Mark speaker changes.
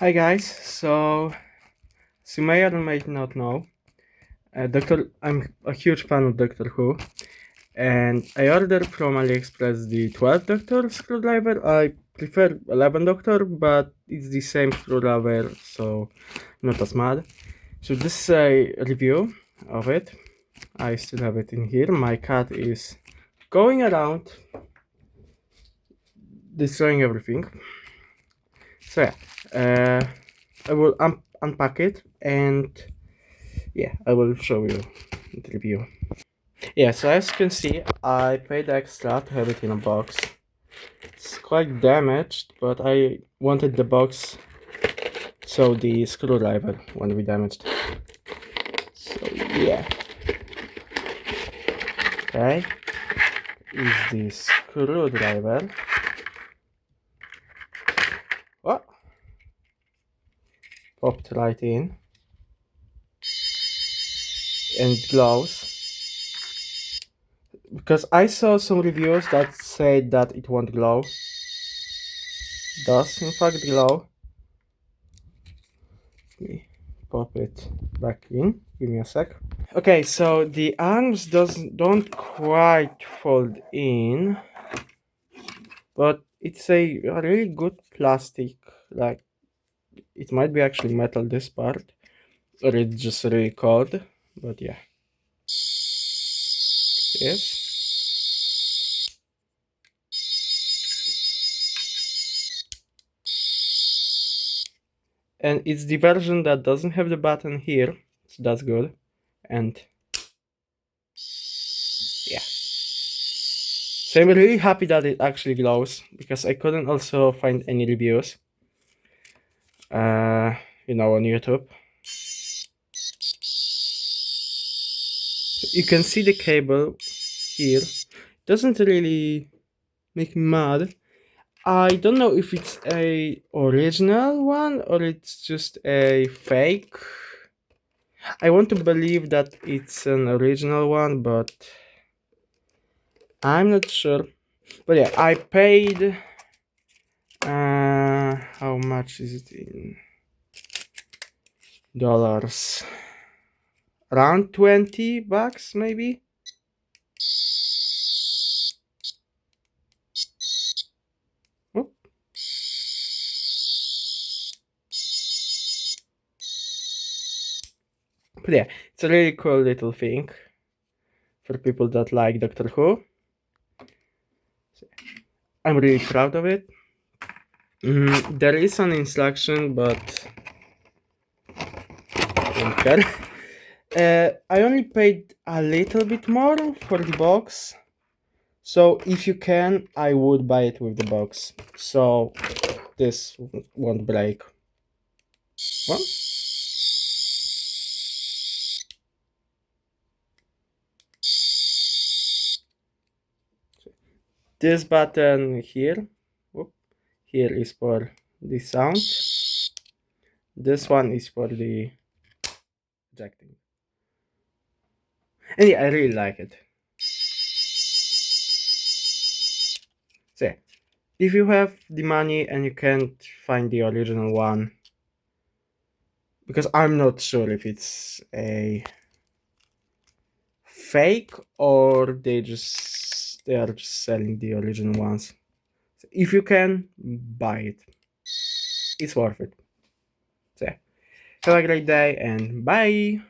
Speaker 1: Hi guys, so you may or may not know, I'm a huge fan of Doctor Who, and I ordered from Aliexpress the 12 Doctor screwdriver. I prefer 11 Doctor, but it's the same screwdriver, so not as mad. So this is a review of it. I still have it in here. My cat is going around, destroying everything. So yeah, I will unpack it and yeah, I will show you the review. Yeah, so as you can see, I paid extra to have it in a box. It's quite damaged, but I wanted the box so the screwdriver won't be damaged. So yeah. Okay, is the screwdriver. Oh, popped right in. And it glows. Because I saw some reviews that said that it won't glow. It does in fact glow. Let me pop it back in. Give me a sec. Okay, so the arms don't quite fold in, but it's a really good plastic. Like it might be actually metal this part, or it's just really cold. But yeah, yes. And it's the version that doesn't have the button here, so that's good. And yeah, so I'm really happy that it actually glows because I couldn't also find any reviews, on YouTube. You can see the cable here. Doesn't really make me mad. I don't know if it's a original one or it's just a fake. I want to believe that it's an original one, but I'm not sure. But yeah, I paid how much is it in dollars? Around 20 bucks maybe. Oh. But yeah, it's a really cool little thing for people that like Doctor Who. I'm really proud of it. There is an instruction, but I don't care. I only paid a little bit more for the box. So if you can, I would buy it with the box. So this won't break. Well, this button here, here is for the sound. This one is for the ejecting. And yeah, I really like it. So yeah, if you have the money and you can't find the original one, because I'm not sure if it's a fake or they are just selling the original ones. So if you can, buy it. It's worth it. So yeah, have a great day and bye.